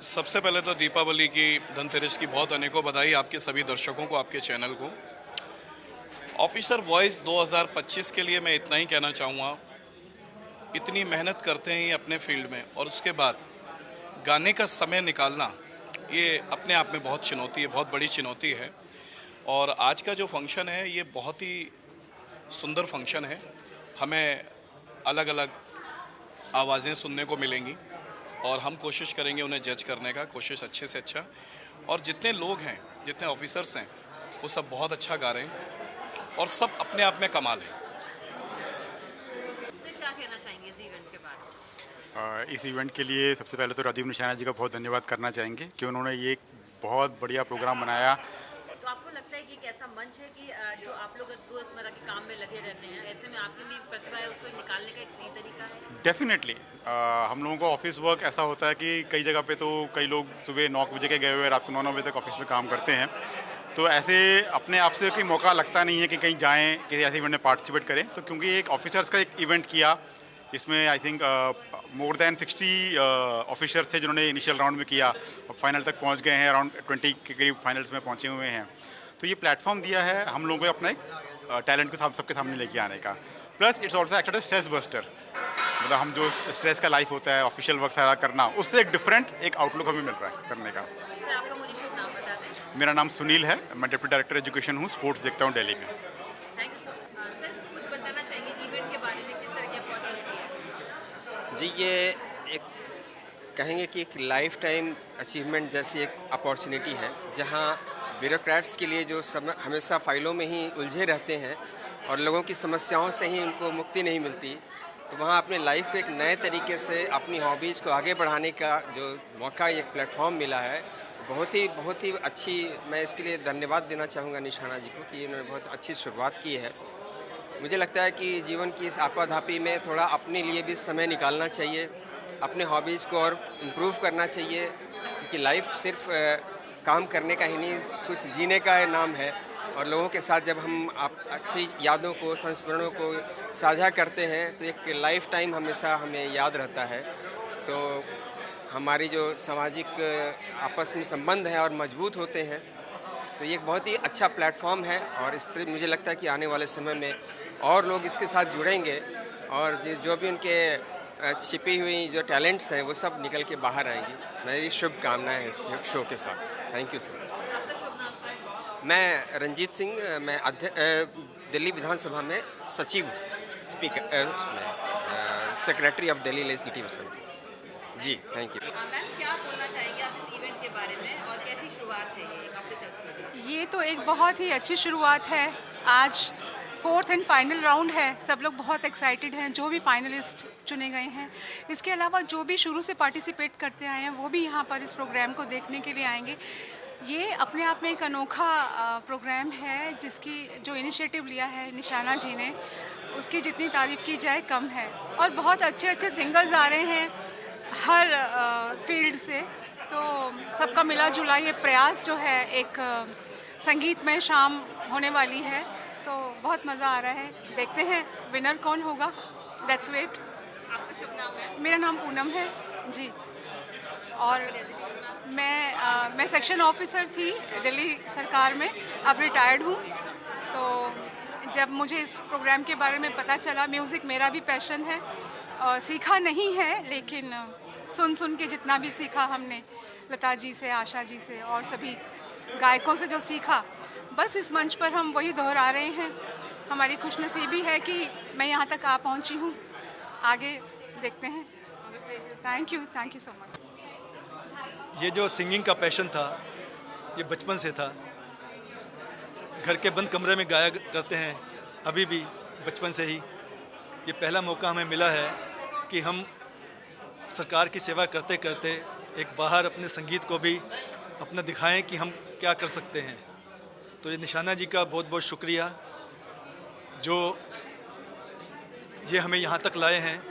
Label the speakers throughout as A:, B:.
A: सबसे पहले तो दीपावली की, धनतेरस की बहुत अनेकों बधाई आपके सभी दर्शकों को, आपके चैनल को। ऑफिसर वॉइस 2025 के लिए मैं इतना ही कहना चाहूँगा, इतनी मेहनत करते हैं ये अपने फील्ड में और उसके बाद गाने का समय निकालना, ये अपने आप में बहुत चुनौती है, बहुत बड़ी चुनौती है। और आज का जो फंक्शन है ये बहुत ही सुंदर फंक्शन है। हमें अलग अलग आवाज़ें सुनने को मिलेंगी और हम कोशिश करेंगे उन्हें जज करने का, कोशिश अच्छे से अच्छा। और जितने लोग हैं, जितने ऑफिसर्स हैं, वो सब बहुत अच्छा गा रहे हैं और सब अपने आप में कमाल है।
B: सर, क्या कहना चाहेंगे इस इवेंट के बारे में?
C: इस इवेंट के लिए सबसे पहले तो राजीव निशाना जी का बहुत धन्यवाद करना चाहेंगे कि उन्होंने ये एक बहुत बढ़िया प्रोग्राम बनाया।
B: तो आपको लगता है कि एक ऐसा मंच है कि जो आप लोग रोजमर्रा के काम में लगे रहते हैं, ऐसे में आपकी भी प्रतिभा है, उसको निकालने का एक सही तरीका है?
C: डेफिनेटली हम लोगों का ऑफिस वर्क ऐसा होता है कि कई जगह पे तो कई लोग सुबह 9 बजे के गए हुए रात को 9 बजे तक ऑफिस में काम करते हैं। तो ऐसे अपने आप से कोई मौका लगता नहीं है कि कहीं जाएं, किसी ऐसे इवेंट में पार्टिसिपेट करें। तो क्योंकि एक ऑफिसर्स का एक इवेंट किया, इसमें I think more than 60 officers थे जिन्होंने इनिशियल राउंड में किया और फाइनल तक पहुंच गए हैं, अराउंड 20 के करीब फाइनल्स में पहुंचे हुए हैं। तो ये प्लेटफॉर्म दिया है हम लोगों को अपना एक टैलेंट को सबके सामने लेके आने का। Plus it's also acted as stress buster, मतलब हम जो स्ट्रेस का लाइफ होता है, ऑफिशियल वर्क सारा करना, उससे एक डिफरेंट एक आउटलुक हमें मिल रहा है करने का।
B: सर, आपका मुझे शुभ नाम बता दें।
C: मेरा नाम सुनील है, मैं डिप्टी डायरेक्टर एजुकेशन हूँ, स्पोर्ट्स देखता हूँ दिल्ली में।
B: Thank you sir. सर, कुछ बताना चाहेंगे इवेंट के बारे में, किस तरह की अपॉर्चुनिटी है?
D: जी, ये एक कहेंगे कि एक लाइफ टाइम अचीवमेंट जैसी एक अपॉर्चुनिटी है, जहां ब्यूरोक्रेट्स के लिए जो हमेशा फाइलों में ही उलझे रहते हैं और लोगों की समस्याओं से ही उनको मुक्ति नहीं मिलती, तो वहाँ अपने लाइफ को एक नए तरीके से अपनी हॉबीज़ को आगे बढ़ाने का जो मौका, एक प्लेटफॉर्म मिला है, बहुत ही अच्छी। मैं इसके लिए धन्यवाद देना चाहूँगा निशाना जी को कि इन्होंने बहुत अच्छी शुरुआत की है। मुझे लगता है कि जीवन की इस आपाधापी में थोड़ा अपने लिए भी समय निकालना चाहिए, अपने हॉबीज़ को और इम्प्रूव करना चाहिए, क्योंकि लाइफ सिर्फ काम करने का ही नहीं, कुछ जीने का नाम है। और लोगों के साथ जब हम अच्छी यादों को, संस्मरणों को साझा करते हैं, तो एक लाइफ टाइम हमेशा हमें याद रहता है। तो हमारी जो सामाजिक आपस में संबंध हैं और मजबूत होते हैं। तो ये एक बहुत ही अच्छा प्लेटफॉर्म है और इस तरह मुझे लगता है कि आने वाले समय में और लोग इसके साथ जुड़ेंगे और जो भी उनके छिपी हुई जो टैलेंट्स हैं वो सब निकल के बाहर आएंगी। मेरी शुभकामनाएं हैं इस शो के साथ। Thank you so much.
B: आपका शुभ नाम क्या है?
D: मैं रंजीत सिंह, मैं दिल्ली विधानसभा में सचिव हूँ, speaker secretary of Delhi legislative assembly. जी, थैंक यू।
B: मैम, क्या बोलना चाहेंगे आप इस इवेंट के बारे में और कैसी शुरुआत है ये ऑफिसर्स की?
E: ये तो एक बहुत ही अच्छी शुरुआत है। आज 4th एंड फाइनल राउंड है। सब लोग बहुत एक्साइटेड हैं, जो भी फाइनलिस्ट चुने गए हैं। इसके अलावा जो भी शुरू से पार्टिसिपेट करते आए हैं वो भी यहाँ पर इस प्रोग्राम को देखने के लिए आएंगे। ये अपने आप में एक अनोखा प्रोग्राम है, जिसकी जो इनिशिएटिव लिया है निशाना जी ने, उसकी जितनी तारीफ़ की जाए कम है। और बहुत अच्छे अच्छे सिंगर्स आ रहे हैं हर फील्ड से। तो सबका मिला जुला ये प्रयास जो है, एक संगीतमय शाम होने वाली है। तो बहुत मज़ा आ रहा है। देखते हैं विनर कौन होगा। Let's wait.
B: आपका शुभ नाम है?
E: मेरा नाम पूनम है जी। और मैं सेक्शन ऑफिसर थी दिल्ली सरकार में, अब रिटायर्ड हूँ। तो जब मुझे इस प्रोग्राम के बारे में पता चला, म्यूज़िक मेरा भी पैशन है, सीखा नहीं है लेकिन सुन के जितना भी सीखा हमने, लता जी से, आशा जी से और सभी गायकों से जो सीखा, बस इस मंच पर हम वही दोहरा रहे हैं। हमारी खुशनसीबी है कि मैं यहाँ तक आ पहुँची हूँ। आगे देखते हैं। Thank you so much.
F: ये जो सिंगिंग का पैशन था, ये बचपन से था। घर के बंद कमरे में गाया करते हैं अभी भी, बचपन से ही। ये पहला मौका हमें मिला है कि हम सरकार की सेवा करते करते एक बाहर अपने संगीत को भी अपना दिखाएं कि हम क्या कर सकते हैं। तो ये निशाना जी का बहुत बहुत शुक्रिया, जो ये हमें यहाँ तक लाए हैं।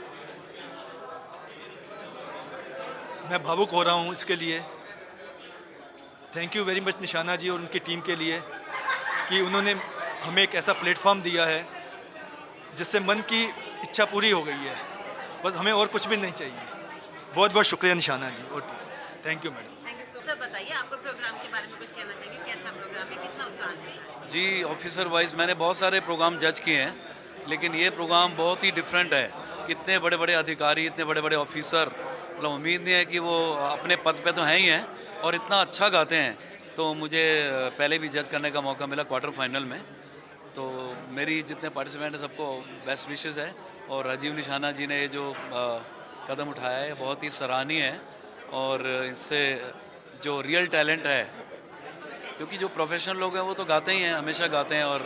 F: मैं भावुक हो रहा हूँ इसके लिए। थैंक यू वेरी मच निशाना जी और उनकी टीम के लिए कि उन्होंने हमें एक ऐसा प्लेटफॉर्म दिया है जिससे मन की इच्छा पूरी हो गई है। बस हमें और कुछ भी नहीं चाहिए। बहुत बहुत शुक्रिया निशाना जी और team. Thank you madam.
B: Thank you sir. बताइए, आपको प्रोग्राम के बारे में कुछ कहना चाहिए, कैसा प्रोग्राम है, कितना उत्साह है?
G: जी, ऑफिसर वाइज मैंने बहुत सारे प्रोग्राम जज किए हैं, लेकिन ये प्रोग्राम बहुत ही डिफरेंट है। इतने बड़े बड़े अधिकारी, इतने बड़े बड़े ऑफिसर, मतलब उम्मीद नहीं है कि वो अपने पद पे तो हैं ही हैं और इतना अच्छा गाते हैं। तो मुझे पहले भी जज करने का मौका मिला क्वार्टर फाइनल में। तो मेरी जितने पार्टिसिपेंट हैं सबको बेस्ट विशेस है। और राजीव निशाना जी ने ये जो कदम उठाया है बहुत ही सराहनीय है। और इससे जो रियल टैलेंट है, क्योंकि जो प्रोफेशनल लोग हैं वो तो गाते ही हैं, हमेशा गाते हैं, और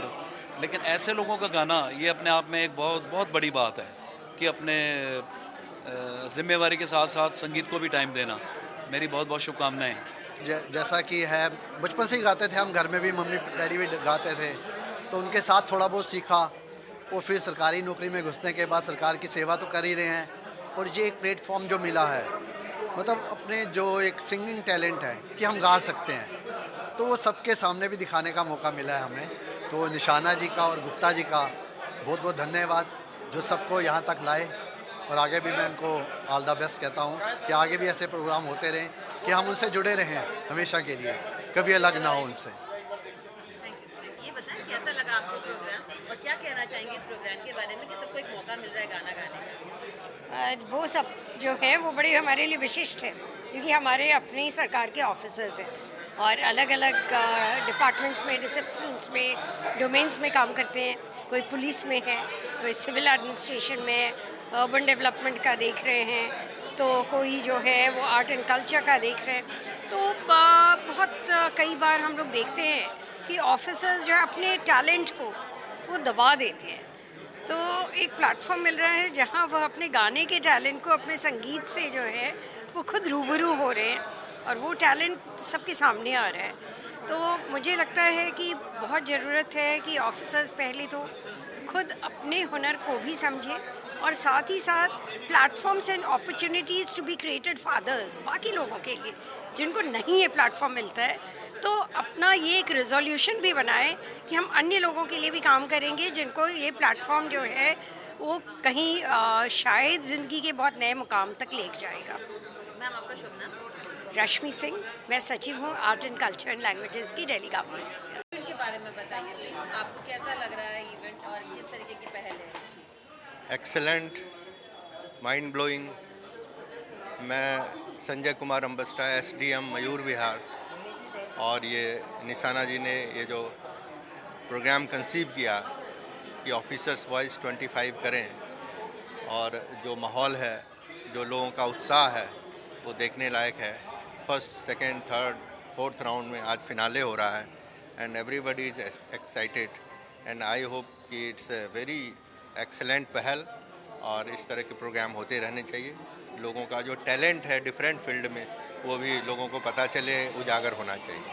G: लेकिन ऐसे लोगों का गाना ये अपने आप में एक बहुत बहुत बड़ी बात है कि अपने जिम्मेवारी के साथ साथ संगीत को भी टाइम देना। मेरी बहुत बहुत शुभकामनाएं।
H: जैसा कि है, बचपन से ही गाते थे हम, घर में भी मम्मी डैडी भी गाते थे, तो उनके साथ थोड़ा बहुत सीखा। और फिर सरकारी नौकरी में घुसने के बाद सरकार की सेवा तो कर ही रहे हैं, और ये एक प्लेटफॉर्म जो मिला है, मतलब अपने जो एक सिंगिंग टैलेंट है कि हम गा सकते हैं, तो वो सबके सामने भी दिखाने का मौका मिला है हमें। तो निशाना जी का और गुप्ता जी का बहुत बहुत धन्यवाद, जो सबको यहाँ तक लाए। और आगे भी मैं उनको ऑल द बेस्ट कहता हूँ कि आगे भी ऐसे प्रोग्राम होते रहें, कि हम उनसे जुड़े रहें हमेशा के लिए, कभी अलग ना हो उनसे।
B: ये बताएं, कैसा लगा आपको प्रोग्राम और क्या कहना चाहेंगे इस प्रोग्राम के बारे में कि सबको एक मौका मिल रहा है गाना गाने का?
I: वो सब जो है वो बड़े हमारे लिए विशिष्ट है, क्योंकि हमारे अपने ही सरकार के ऑफिसर्स हैं और अलग अलग डिपार्टमेंट्स में, रिसेप्शंस में, डोमेन्स में काम करते हैं। कोई पुलिस में है, कोई सिविल एडमिनिस्ट्रेशन में है, अर्बन डेवलपमेंट का देख रहे हैं, तो कोई जो है वो आर्ट एंड कल्चर का देख रहे हैं। तो बहुत कई बार हम लोग देखते हैं कि ऑफिसर्स जो है अपने टैलेंट को वो दबा देते हैं। तो एक प्लेटफॉर्म मिल रहा है जहां वह अपने गाने के टैलेंट को अपने संगीत से जो है वो खुद रूबरू हो रहे हैं और वो टैलेंट सबके सामने आ रहा है। तो मुझे लगता है कि बहुत ज़रूरत है कि ऑफिसर्स पहले तो खुद अपने हुनर को भी समझें और साथ ही साथ platforms and opportunities to be created for others, बाकी लोगों के लिए जिनको नहीं ये प्लेटफॉर्म मिलता है, तो अपना ये एक रेजोल्यूशन भी बनाए कि हम अन्य लोगों के लिए भी काम करेंगे जिनको ये प्लेटफॉर्म जो है वो कहीं शायद ज़िंदगी के बहुत नए मुकाम तक ले जाएगा।
B: मैम, आपका शुभ नाम?
I: रश्मि सिंह, मैं सचिव हूँ art and culture and languages की दिल्ली गवर्नमेंट से।
B: इवेंट के बारे में बताइए प्लीज, आपको कैसा लग रहा है इवेंट और किस तरीके की पहल है?
J: Excellent, mind blowing. मैं संजय कुमार अम्बस्टा, एसडीएम मयूर विहार, और ये निशाना जी ने ये जो प्रोग्राम कंसीव किया कि ऑफिसर्स वॉइस 25 करें, और जो माहौल है, जो लोगों का उत्साह है, वो देखने लायक है। First, second, third, fourth round में आज फिनाले हो रहा है and everybody is excited and I hope कि इट्स ए वेरी एक्सेलेंट पहल, और इस तरह के प्रोग्राम होते रहने चाहिए। लोगों का जो टैलेंट है डिफरेंट फील्ड में, वो भी लोगों को पता चले, उजागर होना चाहिए।